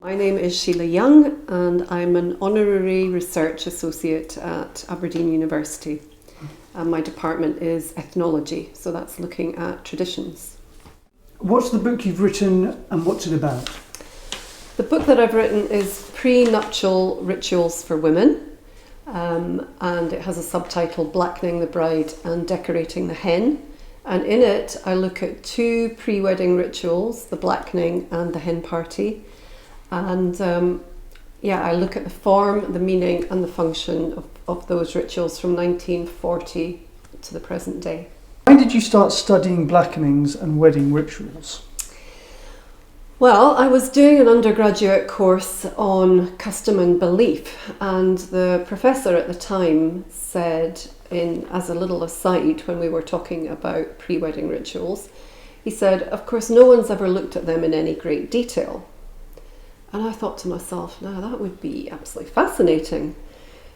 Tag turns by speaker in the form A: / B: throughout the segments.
A: My name is Sheila Young and I'm an honorary research associate at Aberdeen University. And my department is ethnology, so that's looking at traditions.
B: What's the book you've written and what's it about?
A: The book that I've written is Prenuptial Rituals for Women, and it has a subtitle, Blackening the Bride and Decorating the Hen. And in it I look at two pre-wedding rituals, the blackening and the hen party. And I look at the form, the meaning and the function of those rituals from 1940 to the present day.
B: Why did you start studying blackenings and wedding rituals?
A: Well, I was doing an undergraduate course on custom and belief, and the professor at the time said, as a little aside when we were talking about pre-wedding rituals, he said, of course no one's ever looked at them in any great detail. And I thought to myself, now that would be absolutely fascinating.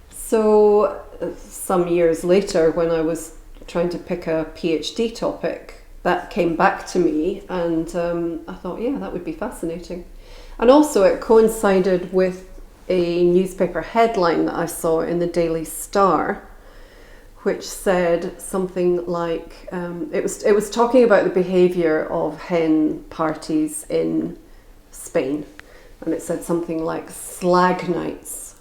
A: So some years later, when I was trying to pick a PhD topic, that came back to me, and I thought, yeah, that would be fascinating. And also it coincided with a newspaper headline that I saw in the Daily Star, which said something like, it was talking about the behaviour of hen parties in Spain. And it said something like slag nights.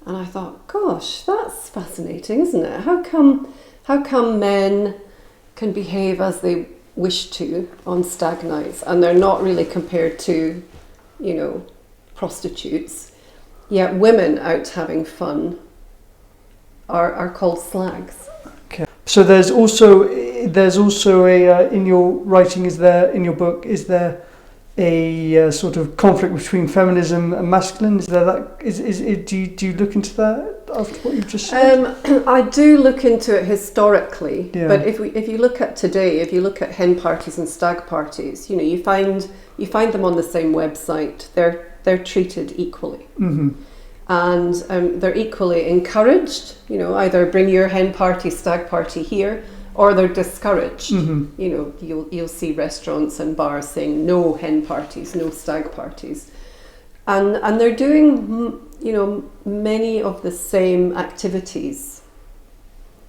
A: And I thought, gosh, that's fascinating, isn't it? How come men can behave as they wish to on stag nights and they're not really compared to, prostitutes, yet women out having fun are called slags.
B: Okay. So there's also a in your writing, in your book, is there a sort of conflict between feminism and masculine? Is there that? Do you look into that after what you've just said?
A: I do look into it historically,
B: yeah.
A: But if you look at today, if you look at hen parties and stag parties, you find them on the same website. They're treated equally,
B: mm-hmm.
A: and they're equally encouraged. Either bring your hen party, stag party here, or they're discouraged.
B: Mm-hmm.
A: You'll see restaurants and bars saying no hen parties, no stag parties, and they're doing many of the same activities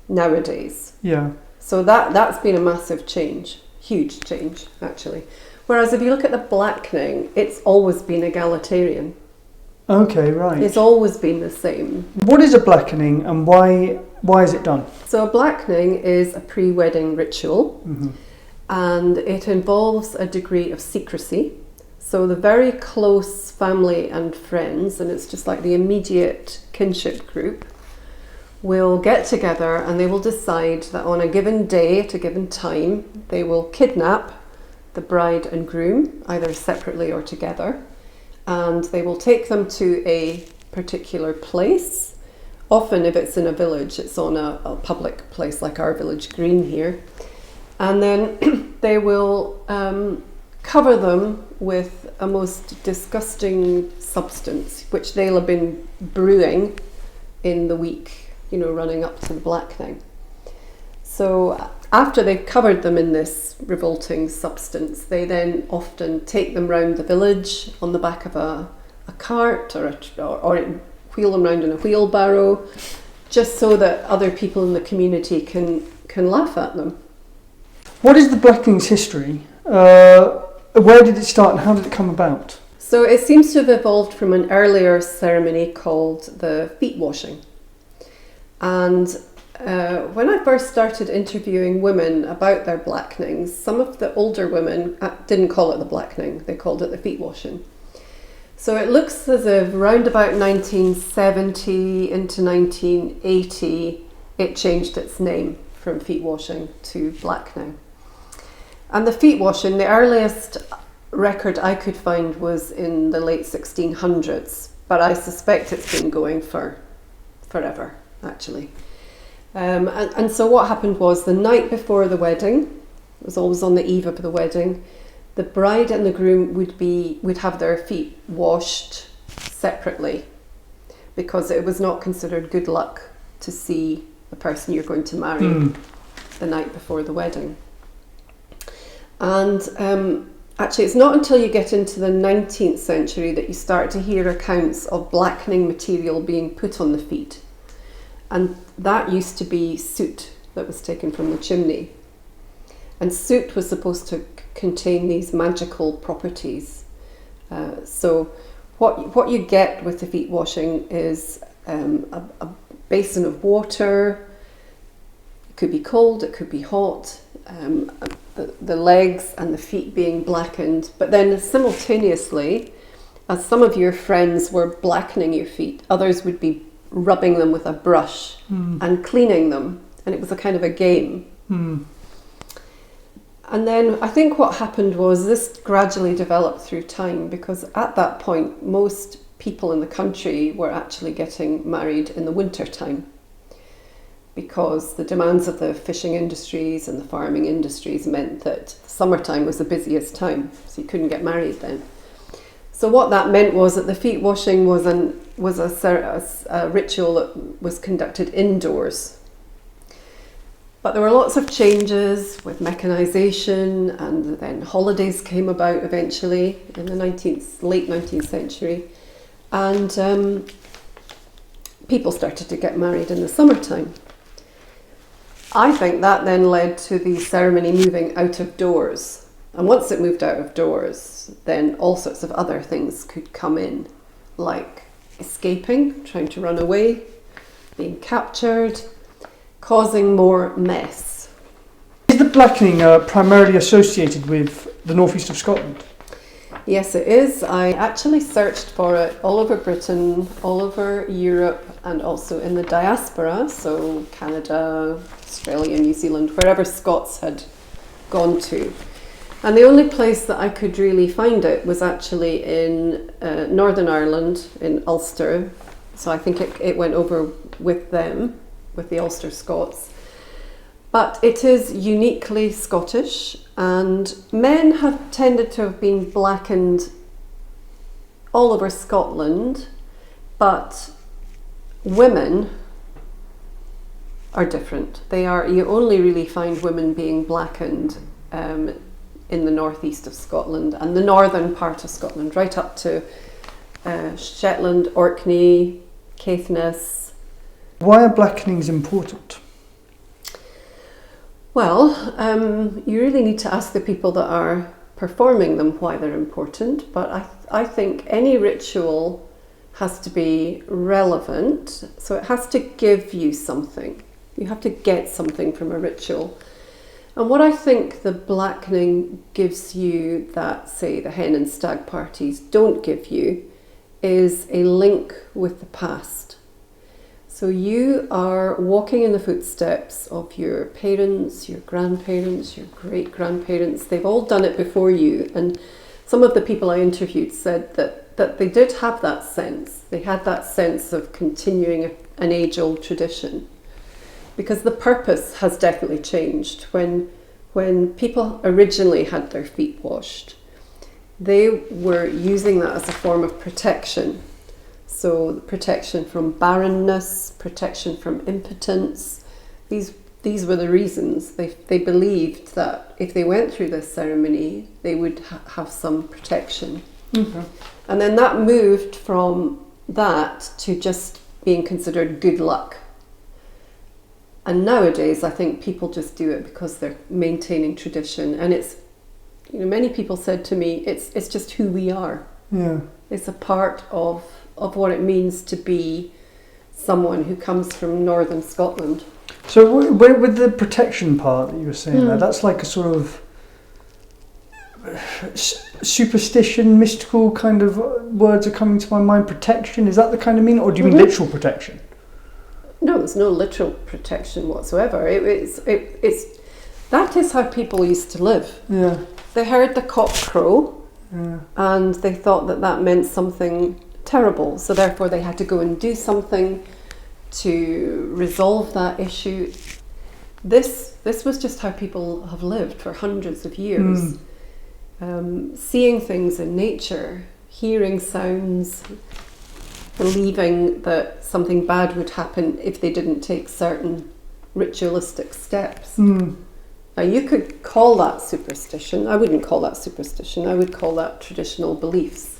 A: nowadays.
B: Yeah.
A: So that's been a massive change, huge change actually. Whereas if you look at the blackening, it's always been egalitarian.
B: Okay, right.
A: It's always been the same.
B: What is a blackening and why is it done?
A: So a blackening is a pre-wedding ritual,
B: mm-hmm.
A: and it involves a degree of secrecy. So the very close family and friends, and it's just like the immediate kinship group, will get together and they will decide that on a given day, at a given time, they will kidnap the bride and groom, either separately or together, and they will take them to a particular place. Often if it's in a village, it's on a public place like our village green here. And then they will cover them with a most disgusting substance, which they'll have been brewing in the week, running up to the blackening. So after they've covered them in this revolting substance, they then often take them round the village on the back of a cart or wheel them round in a wheelbarrow, just so that other people in the community can laugh at them.
B: What is the blackening's history? Where did it start and how did it come about?
A: So it seems to have evolved from an earlier ceremony called the feet washing. And when I first started interviewing women about their blackenings, some of the older women didn't call it the blackening, they called it the feet washing. So it looks as if round about 1970 into 1980, it changed its name from feet washing to blackening. And the feet washing, the earliest record I could find was in the late 1600s, but I suspect it's been going for forever, actually. And so what happened was the night before the wedding, it was always on the eve of the wedding, the bride and the groom would have their feet washed separately because it was not considered good luck to see the person you're going to marry the night before the wedding. And Actually, it's not until you get into the 19th century that you start to hear accounts of blackening material being put on the feet. And that used to be soot that was taken from the chimney. And soot was supposed to contain these magical properties. So what you get with the feet washing is a basin of water. It could be cold, it could be hot. The legs and the feet being blackened, but then simultaneously, as some of your friends were blackening your feet, others would be rubbing them with a brush and cleaning them, and it was a kind of a game. And then I think what happened was this gradually developed through time, because at that point most people in the country were actually getting married in the winter time, because the demands of the fishing industries and the farming industries meant that summertime was the busiest time, so you couldn't get married then. So what that meant was that the feet washing was a ritual that was conducted indoors. But there were lots of changes with mechanisation, and then holidays came about eventually in the late 19th century, and people started to get married in the summertime. I think that then led to the ceremony moving out of doors. And once it moved out of doors, then all sorts of other things could come in, like escaping, trying to run away, being captured, causing more mess.
B: Is the blackening primarily associated with the northeast of Scotland?
A: Yes, it is. I actually searched for it all over Britain, all over Europe, and also in the diaspora, so Canada, Australia, New Zealand, wherever Scots had gone to. And the only place that I could really find it was actually in Northern Ireland, in Ulster. So I think it went over with them, with the Ulster Scots. But it is uniquely Scottish, and men have tended to have been blackened all over Scotland, but women are different. You only really find women being blackened in the northeast of Scotland and the northern part of Scotland, right up to Shetland, Orkney, Caithness.
B: Why are blackenings important?
A: Well, you really need to ask the people that are performing them why they're important, but I think any ritual has to be relevant, so it has to give you something. You have to get something from a ritual. And what I think the blackening gives you that, say, the hen and stag parties don't give you is a link with the past. So you are walking in the footsteps of your parents, your grandparents, your great-grandparents. They've all done it before you. And some of the people I interviewed said that they did have that sense. They had that sense of continuing an age-old tradition. Because the purpose has definitely changed. When people originally had their feet washed, they were using that as a form of protection. So protection from barrenness, protection from impotence. These were the reasons. They believed that if they went through this ceremony, they would have some protection. Mm-hmm. And then that moved from that to just being considered good luck. And nowadays, I think people just do it because they're maintaining tradition. And it's, many people said to me, it's just who we are.
B: Yeah.
A: It's a part of what it means to be someone who comes from northern Scotland.
B: So with the protection part that you were saying there, that's like a sort of superstition, mystical kind of words are coming to my mind. Protection, is that the kind of meaning, or do you mean literal protection?
A: No, there's no literal protection whatsoever. That is how people used to live.
B: Yeah.
A: They heard the cock crow, and they thought that meant something terrible. So therefore, they had to go and do something to resolve that issue. This was just how people have lived for hundreds of years. Seeing things in nature, hearing sounds, believing that something bad would happen if they didn't take certain ritualistic steps. You could call that superstition. I wouldn't call that superstition. I would call that traditional beliefs.